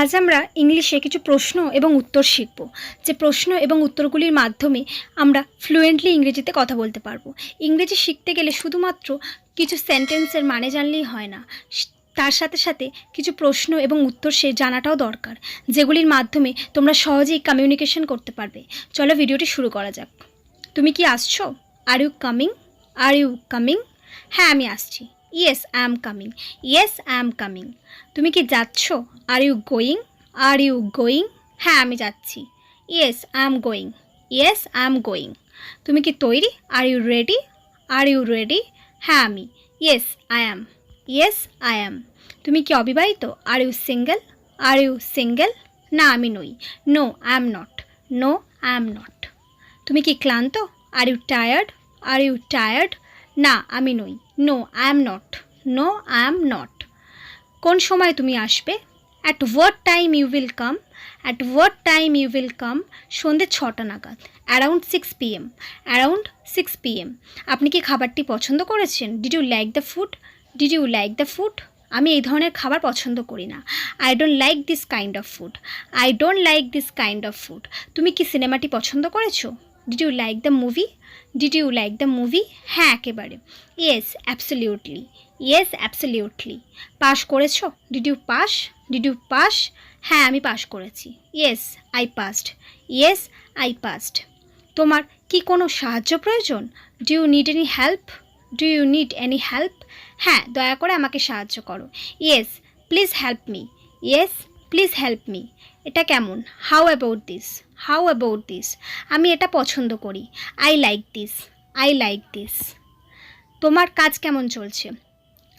আজ আমরা ইংলিশে কিছু প্রশ্ন এবং উত্তর শিখব। যে প্রশ্ন এবং উত্তরগুলির মাধ্যমে আমরা ফ্লুয়েন্টলি ইংরেজিতে কথা বলতে পারবো। ইংরেজি শিখতে গেলে শুধুমাত্র কিছু সেন্টেন্সের মানে জানলেই হয় না, তার সাথে সাথে কিছু প্রশ্ন এবং উত্তর সে জানাটাও দরকার, যেগুলির মাধ্যমে তোমরা সহজেই কমিউনিকেশন করতে পারবে। চলো ভিডিওটি শুরু করা যাক। তুমি কি আসছো? Are you coming? Are you coming? হ্যাঁ, আমি আসছি। Yes, I am coming. Yes, I am coming. তুমি কি যাচ্ছ? Are you going? Are you going? হ্যাঁ, আমি যাচ্ছি। Yes, I am going. Yes, I am going. তুমি কি তৈরি? Are you ready? Are you ready? হ্যাঁ, আমি। Yes, I am. Yes, I am. তুমি কি অবিবাহিত? Are you single? Are you single? না, আমি নই। No, I am not. No, I am not. তুমি কি ক্লান্ত? Are you tired? Are you tired? না, আমি নই। No, I am not. No, I am not. কোন সময় তুমি আসবে? At what time you will come? At what time you will come? সন্ধ্যে 6টা নাগাদ। Around 6 PM। Around 6 PM। আপনি কি খাবারটি পছন্দ করেছেন? Did you like the food? Did you like the food? আমি এই ধরনের খাবার পছন্দ করি না। I don't like this kind of food. I don't like this kind of food. তুমি কি সিনেমাটি পছন্দ করেছো? Did you like the movie? Did you like the movie? হ্যাঁ, একেবারে। Yes, absolutely. Yes, absolutely. Pass করেছো? Did you pass? Did you pass? হ্যাঁ, আমি পাস করেছি। Yes, I passed. Yes, I passed. তোমার কি কোনো সাহায্য প্রয়োজন? Do you need any help? Do you need any help? হ্যাঁ, দয়া করে আমাকে সাহায্য করো। Yes, please help me. Yes, please help me. এটা কেমন? How about this? How about this? আমি এটা পছন্দ করি। I like this. I like this. তোমার কাজ কেমন চলছে?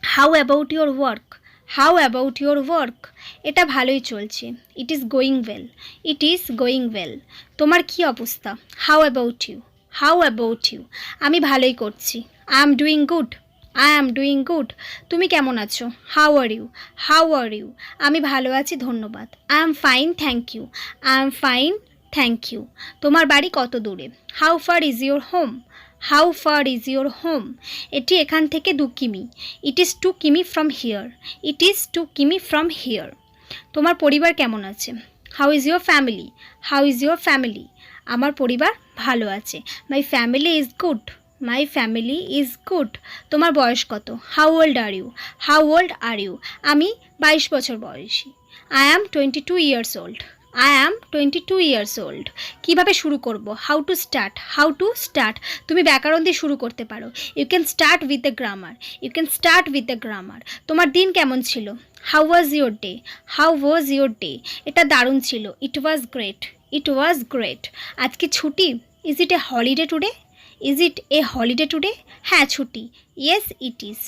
How about your work? How about your work? এটা ভালোই চলছে। It is going well. It is going well. তোমার কি অবস্থা? How about you? How about you? আমি ভালোই করছি। I am doing good. I am doing good. তুমি কেমন আছো? How are you? How are you? আমি ভালো আছি, ধন্যবাদ। I am fine, thank you. I am fine, thank you. তোমার বাড়ি কত দূরে? How far is your home? How far is your home? এটি এখান থেকে 2 কিমি। ইট ইজ 2 কিমি ফ্রম হিয়ার। ইট ইজ 2 কিমি ফ্রম হিয়ার। তোমার পরিবার কেমন আছে? How is your family? How is your family? আমার পরিবার ভালো আছে। My family is good. My family is good. তোমার বয়স কত? How old are you? How old are you? আমি 22 বছর বয়সী। I am 22 years old. I am 22 years old. কীভাবে শুরু করব? How to start? How to start? তুমি ব্যাকরণ দিয়ে শুরু করতে পারো। You can start with the grammar. You can start with the grammar. তোমার দিন কেমন ছিল? How was your day? How was your day? এটা দারুণ ছিল। It was great. It was great. আজকে ছুটি? Is it a holiday today? Is it a holiday today? হ্যাঁ, ছুটি। Yes, it is.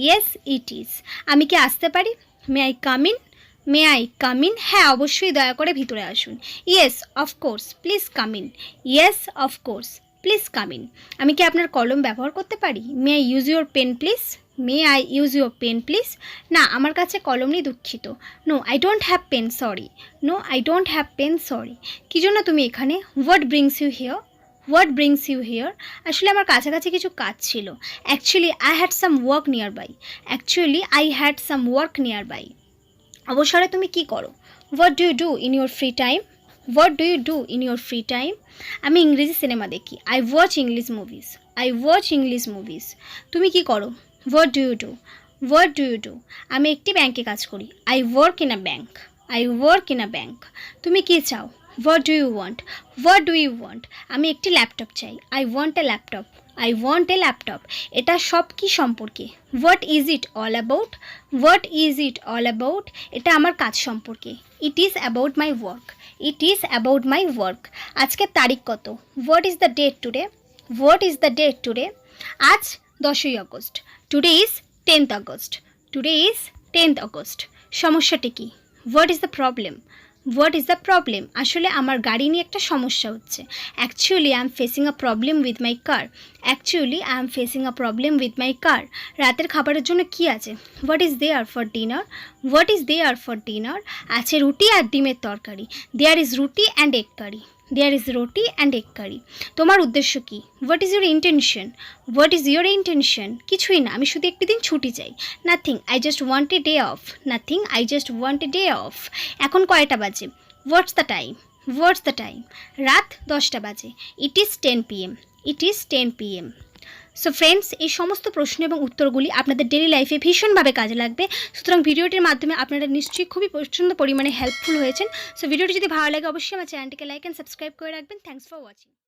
Yes, it is. আমি কি আসতে পারি? May I come in? May I come in? হ্যাঁ, অবশ্যই, দয়া করে ভিতরে আসুন। Yes, of course, please come in. Yes, of course, please come in. আমি কি আপনার কলম ব্যবহার করতে পারি? May I use your pen please? May I use your pen please? না, আমার কাছে কলম নেই, দুঃখিত। No, I don't have pen, sorry. No, I don't have pen, sorry. কী জন্য তুমি এখানে? What brings you here? What brings you here? আসলে আমার কাছাকাছি কিছু কাজ ছিল। Actually I had some work nearby. Actually I had some work nearby. অবসরে তুমি কি করো? What do you do in your free time? What do you do in your free time? আমি ইংরেজি সিনেমা দেখি। I watch English movies. I watch English movies. তুমি কি করো? What do you do? What do you do? আমি একটি ব্যাংকে কাজ করি। I work in a bank. I work in a bank. তুমি কি চাও? What do you want? What do you want? আমি একটি ল্যাপটপ চাই। I want a laptop. I want a laptop. এটা সব কি সম্পর্কে? What is it all about? What is it all about? এটা আমার কাজ সম্পর্কে। It is about my work. It is about my work. আজকের তারিখ কত? What is the date today? What is the date today? আজ 10ই আগস্ট। Today is 10th August. Today is 10th August. সমস্যাটি কি? What is the problem? What is the problem? আসলে আমার গাড়ি নিয়ে একটা সমস্যা হচ্ছে। Actually I am facing a problem with my car. Actually I am facing a problem with my car. রাতের খাবারের জন্য কি আছে? What is there for dinner? What is there for dinner? আছে রুটি আর ডিমের তরকারি। There is roti and egg curry. There is roti and egg curry. তোমার উদ্দেশ্য কী? What is your intention? What is your intention? কিছুই না, আমি শুধু একটি দিন ছুটি চাই। Nothing, I just want a day of. Nothing, I just want a day of. এখন কয়টা বাজে? What's the time? What's the time? রাত 10টা বাজে। It is 10 PM। It is 10 PM। So friends, এই সমস্ত প্রশ্ন এবং উত্তরগুলি আপনাদের ডেলি লাইফে ভীষণভাবে কাজে লাগবে। সুতরাং ভিডিওটির মাধ্যমে আপনারা নিশ্চয়ই খুবই প্রচণ্ড পরিমাণে হেল্পফুল হয়েছেন। সো ভিডিওটি যদি ভালো লাগে অবশ্যই আমার চ্যানেলটিকে লাইক অ্যান্ড সাবস্ক্রাইব করে রাখবেন। Thanks for watching.